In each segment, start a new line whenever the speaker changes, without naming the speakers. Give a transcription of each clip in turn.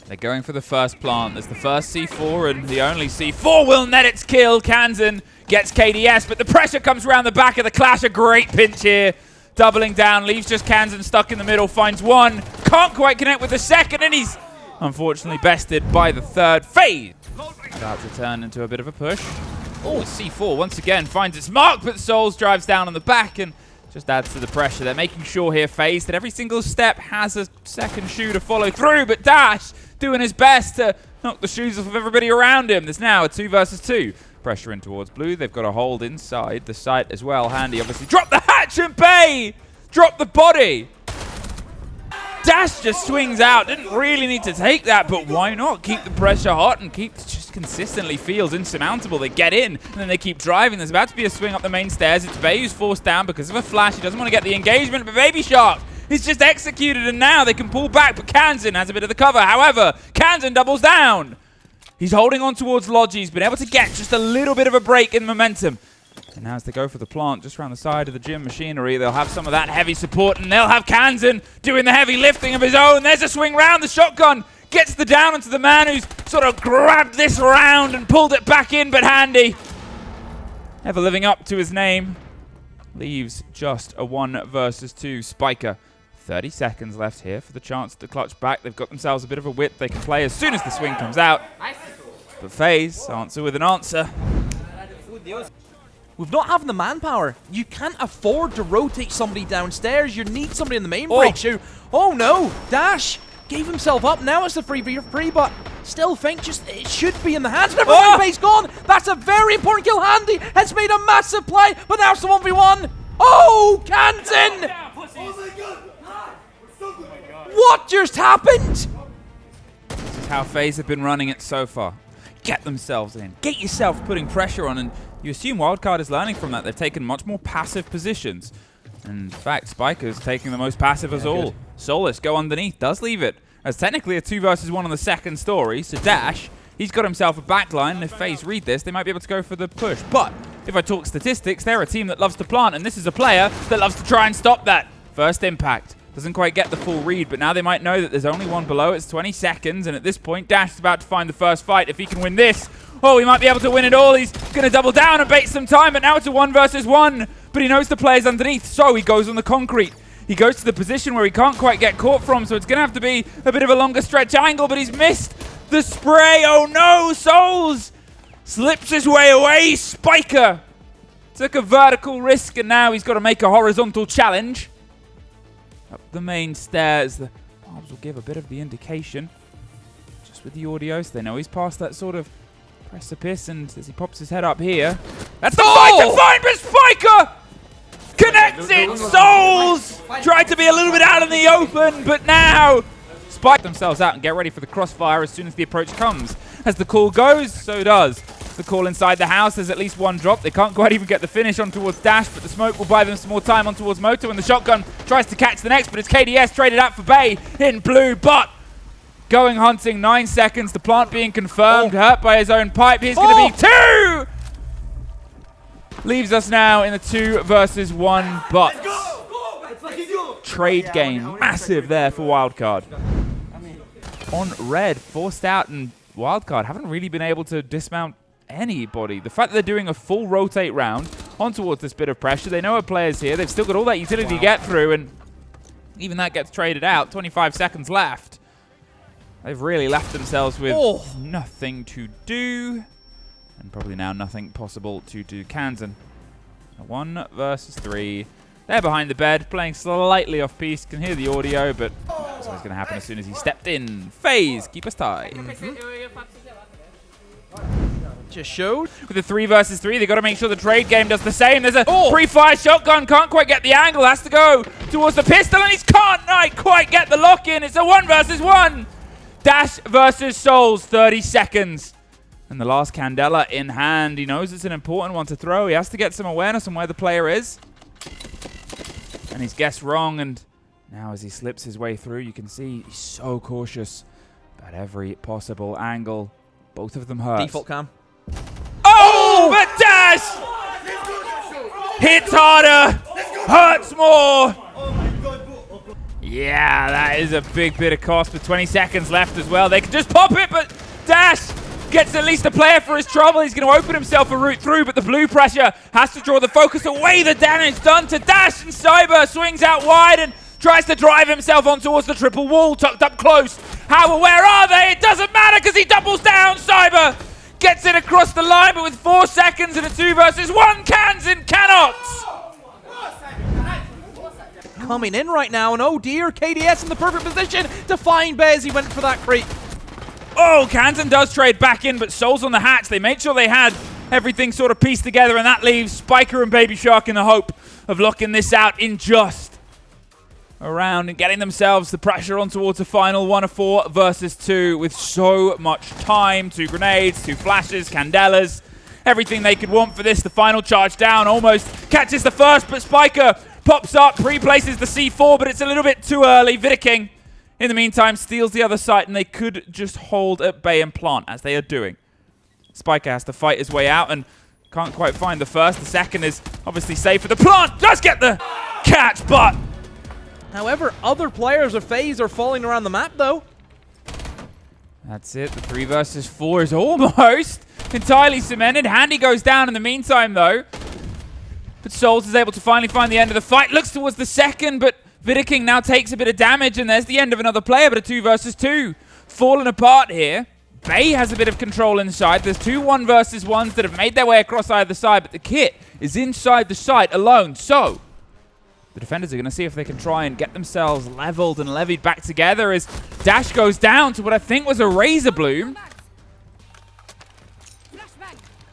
They're going for the first plant. There's the first C4 and the only C4 will net its kill. Kansan gets KDS, but the pressure comes around the back of the Clash. A great pinch here. Doubling down, leaves just Kansan stuck in the middle, finds one. Can't quite connect with the second, and he's unfortunately bested by the third. Faze about to turn into a bit of a push. Oh, C4 once again finds its mark, but Souls drives down on the back and just adds to the pressure. They're making sure here, Faze, that every single step has a second shoe to follow through, but Dash doing his best to knock the shoes off of everybody around him. There's now a 2 versus 2. Pressure in towards blue. They've got a hold inside the site as well. Handy, obviously. Drop the hatch and Bay! Drop the body! Dash just swings out. Didn't really need to take that, but why not? Keep the pressure hot and keep just consistently feels insurmountable. They get in, and then they keep driving. There's about to be a swing up the main stairs. It's Bay who's forced down because of a flash. He doesn't want to get the engagement, but Baby Shark is just executed, and now they can pull back, but Kansan has a bit of the cover. However, Kansan doubles down. He's holding on towards Logi. He's been able to get just a little bit of a break in momentum. And now as they go for the plant just around the side of the gym machinery, they'll have some of that heavy support, and they'll have Kansan doing the heavy lifting of his own. There's a swing round. The shotgun gets the down onto the man who's sort of grabbed this round and pulled it back in, but Handy, ever living up to his name, leaves just a 1 versus 2. Spiker, 30 seconds left here for the chance to clutch back. They've got themselves a bit of a width. They can play as soon as the swing comes out. But Faze answer with an answer.
With not having the manpower, you can't afford to rotate somebody downstairs. You need somebody in the main break shoe. Oh no, Dash gave himself up. Now it's a 3v3, but still think just it should be in the hands. Never mind, Base gone. That's a very important kill. Handy has made a massive play, but now it's a 1v1. Oh, Kansan! What just happened?
This is how Faze have been running it so far. Get themselves in. Get yourself putting pressure on, and you assume Wildcard is learning from that. They've taken much more passive positions. And in fact, Spiker's taking the most passive as all. Solus go underneath, does leave it as technically a 2 versus 1 on the second story. So Dash, he's got himself a backline, and if Faze read this, they might be able to go for the push. But if I talk statistics, they're a team that loves to plant, and this is a player that loves to try and stop that. First impact. Doesn't quite get the full read, but now they might know that there's only one below. It's 20 seconds, and at this point, Dash is about to find the first fight. If he can win this, oh, he might be able to win it all. He's going to double down and bait some time, but now it's a 1 versus 1. But he knows the player's underneath, so he goes on the concrete. He goes to the position where he can't quite get caught from, so it's going to have to be a bit of a longer stretch angle, but he's missed the spray. Oh no, Souls slips his way away. Spiker took a vertical risk, and now he's got to make a horizontal challenge. Up the main stairs, the bombs will give a bit of the indication. Just with the audio, so they know he's past that sort of precipice, and as he pops his head up here, that's the fight to find, but Spiker connects it! Souls tried to be a little bit out in the open, but now spike themselves out and get ready for the crossfire as soon as the approach comes. As the call goes, so does the call inside the house. There's at least one drop. They can't quite even get the finish on towards Dash, but the smoke will buy them some more time on towards Moto, and the shotgun tries to catch the next, but it's KDS traded out for Bay in blue, but going hunting, 9 seconds, the plant being confirmed, hurt by his own pipe. Here's going to be 2! Leaves us now in the 2 versus 1, but trade game, massive there for Wildcard. On red, forced out, and Wildcard haven't really been able to dismount anybody. The fact that they're doing a full rotate round on towards this bit of pressure, they know a player's here. They've still got all that utility to get through, and even that gets traded out. 25 seconds left. They've really left themselves with nothing to do, and probably now nothing possible to do. Kansan, 1 versus 3. They're behind the bed, playing slightly off-piece. Can hear the audio, but that's what's going to happen as soon as he stepped in. Faze, keep us tied.
Just showed.
With the 3 versus 3, they've got to make sure the trade game does the same. There's a pre-fire shotgun, can't quite get the angle, has to go towards the pistol, and he can't quite get the lock in. It's a 1 versus 1. Dash versus Souls, 30 seconds. And the last Candela in hand. He knows it's an important one to throw. He has to get some awareness on where the player is. And he's guessed wrong, and now as he slips his way through, you can see he's so cautious about every possible angle. Both of them hurt.
Default cam.
Oh, but Dash hits harder, hurts more. Yeah, that is a big bit of cost with 20 seconds left as well. They can just pop it, but Dash gets at least a player for his trouble. He's going to open himself a route through, but the blue pressure has to draw the focus away. The damage done to Dash, and Cyber swings out wide and tries to drive himself on towards the triple wall, tucked up close. However, where are they? It doesn't matter because he doubles down. Cyber gets it across the line, but with 4 seconds and a 2 versus 1, Kansan cannot.
Coming in right now, and oh dear, KDS in the perfect position to find Bez. He went for that creep.
Oh, Kansan does trade back in, but Soul's on the hatch. They made sure they had everything sort of pieced together, and that leaves Spiker and Baby Shark in the hope of locking this out in just a round and getting themselves the pressure on towards the final 1 of 4 versus 2 with so much time. 2 grenades, 2 flashes, candelas, everything they could want for this. The final charge down almost catches the first, but Spiker pops up, pre-places the C4, but it's a little bit too early. Vidiking, in the meantime, steals the other site, and they could just hold at bay and plant, as they are doing. Spiker has to fight his way out and can't quite find the first. The second is obviously safe for the plant. Does get the catch, but...
However, other players of Faze are falling around the map, though.
That's it. The 3 versus 4 is almost entirely cemented. Handy goes down in the meantime, though. But Souls is able to finally find the end of the fight. Looks towards the second, but Vidiking now takes a bit of damage, and there's the end of another player, but a 2 versus 2. Falling apart here. Bay has a bit of control inside. There's 2 1 versus 1s that have made their way across either side, but the kit is inside the site alone. So the defenders are going to see if they can try and get themselves leveled and levied back together as Dash goes down to what I think was a Razor Bloom.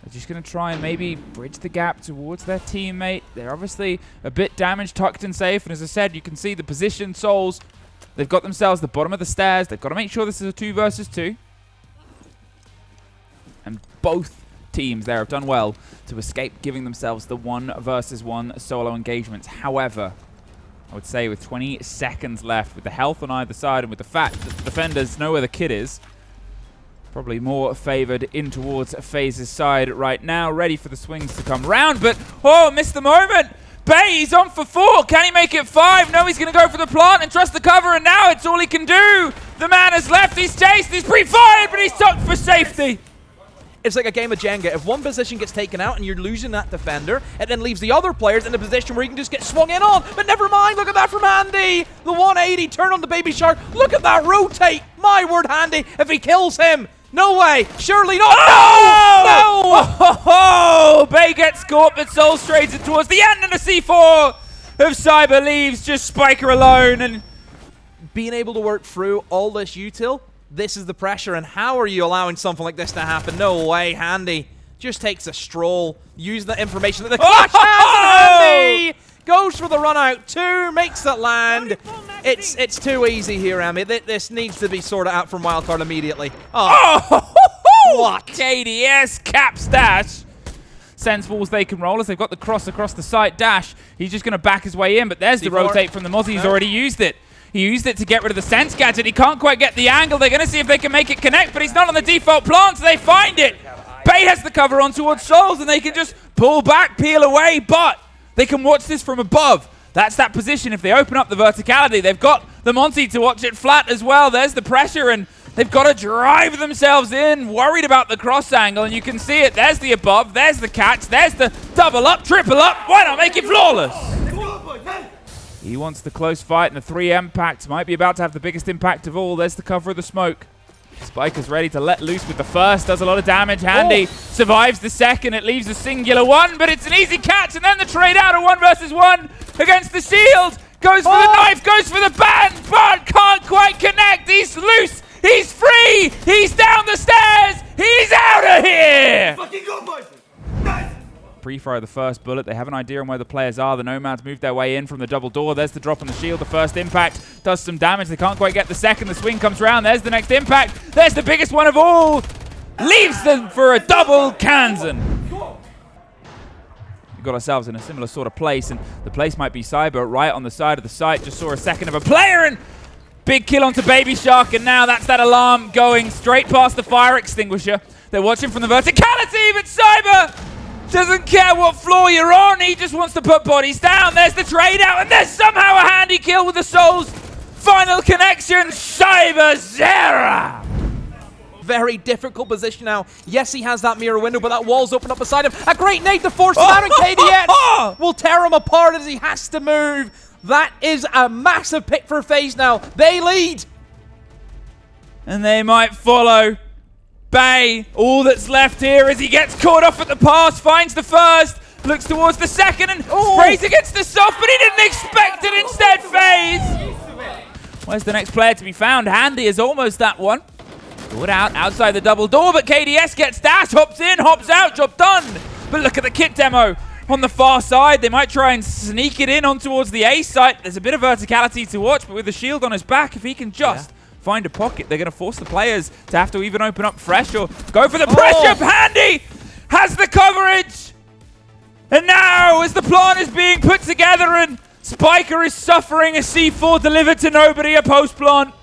They're just going to try and maybe bridge the gap towards their teammate. They're obviously a bit damaged, tucked and safe. And as I said, you can see the position Souls. They've got themselves the bottom of the stairs. They've got to make sure this is a 2 versus 2. And both teams there have done well to escape giving themselves the 1 versus 1 solo engagements. However, I would say with 20 seconds left, with the health on either side and with the fact that the defenders know where the kid is, probably more favored in towards Faze's side right now, ready for the swings to come round, but oh, missed the moment. Bay, he's on for 4. Can he make it 5? No, he's going to go for the plant and trust the cover, and now it's all he can do. The man has left, he's chased, he's pre-fired, but he's tucked for safety.
It's like a game of Jenga. If one position gets taken out and you're losing that defender, it then leaves the other players in a position where you can just get swung in on. But never mind, look at that from Handy. The 180 turn on the Baby Shark. Look at that rotate. My word, Handy, if he kills him. No way! Surely not!
Oh! No! No! Oh! Bay gets caught, but Soul trades it towards the end, and a C4 of Cyber leaves just Spiker alone. And
being able to work through all this util, this is the pressure, and how are you allowing something like this to happen? No way, Handy just takes a stroll, using the information that the Clash has, and Handy goes for the run out. 2 makes it land. It's too easy here, Amy. This needs to be sorted out from Wildcard immediately.
Oh,
what?
KDS caps Dash. Sense balls they can roll as they've got the cross across the site. Dash, he's just going to back his way in, but there's the rotate from the Mozzie. He's already used it. He used it to get rid of the Sense gadget. He can't quite get the angle. They're going to see if they can make it connect, but he's not on the default plant, so they find it. Bay has the cover on towards Souls, and they can just pull back, peel away, but they can watch this from above. That's that position. If they open up the verticality, they've got the Monty to watch it flat as well. There's the pressure, and they've got to drive themselves in, worried about the cross angle, and you can see it. There's the above, there's the catch, there's the double up, triple up. Why not make it flawless? He wants the close fight, and the 3 impact might be about to have the biggest impact of all. There's the cover of the smoke. Spiker's ready to let loose with the first, does a lot of damage. Handy survives the second. It leaves a singular 1, but it's an easy catch, and then the trade out of 1 versus 1 against the shield. Goes for the knife, goes for the ban, but can't quite connect. He's loose, he's free, he's down the stairs, he's out of here! Pre-fire the first bullet. They have an idea on where the players are. The Nomads move their way in from the double door. There's the drop on the shield. The first impact does some damage. They can't quite get the second. The swing comes around. There's the next impact. There's the biggest one of all. Leaves them for a double Kansan. We've got ourselves in a similar sort of place, and the place might be Cyber right on the side of the site. Just saw a second of a player, and big kill onto Baby Shark, and now that's that alarm going straight past the fire extinguisher. They're watching from the verticality, but Cyber doesn't care what floor you're on. He just wants to put bodies down. There's the trade out, and there's somehow a handy kill with the Souls Final connection, Cyber
Very difficult position now. Yes, he has that mirror window, but that wall's open up beside him. A great nade to force him out, and KDS will tear him apart as he has to move. That is a massive pick for Faze now. They lead.
And they might follow. Bay, all that's left here is he gets caught off at the pass, finds the first, looks towards the second, and sprays against the soft, but he didn't expect it instead, Faze. Where's the next player to be found? Handy is almost that one. Good out, outside the double door, but KDS gets dash, hops in, hops out, job done. But look at the kit demo on the far side. They might try and sneak it in on towards the A site. There's a bit of verticality to watch, but with the shield on his back, if he can just find a pocket, they're going to force the players to have to even open up fresh or go for the pressure. Handy has the coverage. And now, as the plan is being put together and Spiker is suffering a C4 delivered to nobody, a post plant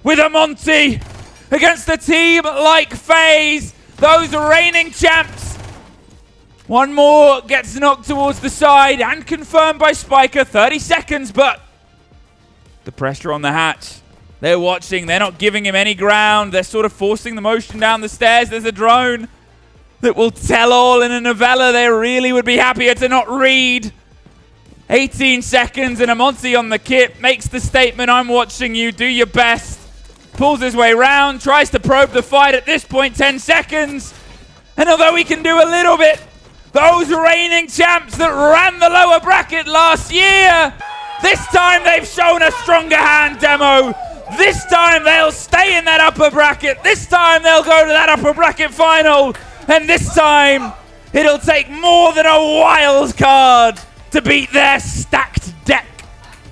with a Monty against a team like Faze, those reigning champs. One more gets knocked towards the side and confirmed by Spiker. 30 seconds, but the pressure on the hatch. They're watching. They're not giving him any ground. They're sort of forcing the motion down the stairs. There's a drone that will tell all in a novella they really would be happier to not read. 18 seconds and a Monty on the kit makes the statement, I'm watching you, do your best. Pulls his way round, tries to probe the fight at this point, 10 seconds. And although he can do a little bit, those reigning champs that ran the lower bracket last year, this time they've shown a stronger hand, Demo. This time they'll stay in that upper bracket. This time they'll go to that upper bracket final. And this time it'll take more than a wild card to beat their stacked